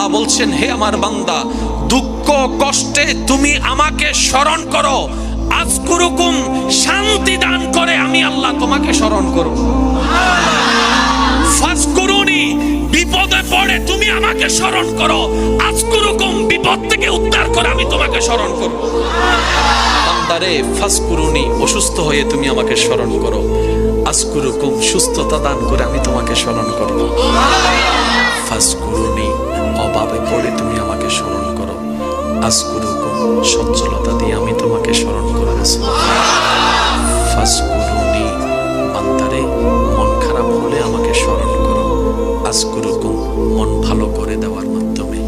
আল্লাহ বলছেন, হে আমার বান্দা, দুঃখ কষ্টে তুমি আমাকে স্মরণ করো, আজকুরুকুম, শান্তি দান করে আমি আল্লাহ তোমাকে স্মরণ করব। ফাজকুরুনি, বিপদে পড়ে তুমি আমাকে স্মরণ করো, আজকুরুকুম, বিপদ থেকে উদ্ধার করে আমি তোমাকে স্মরণ করব। বান্দারে, ফাজকুরুনি, অসুস্থ হয়ে তুমি আমাকে স্মরণ করো, আজকুরুকুম, সুস্থতা দান করে আমি তোমাকে স্মরণ করব। ফাজকুরুনি, অভাবে পড়ে তুমি আমাকে স্মরণ করো, আজকুরুকুম, সচ্ছলতা দিয়ে আমি তোমাকে স্মরণ করব। ফাজকুরুনি, বান্দারে, মন খারাপ হলে আমাকে স্মরণ করো, আজকুরুকুম, মন ভালো করে দেওয়ার মাধ্যমে।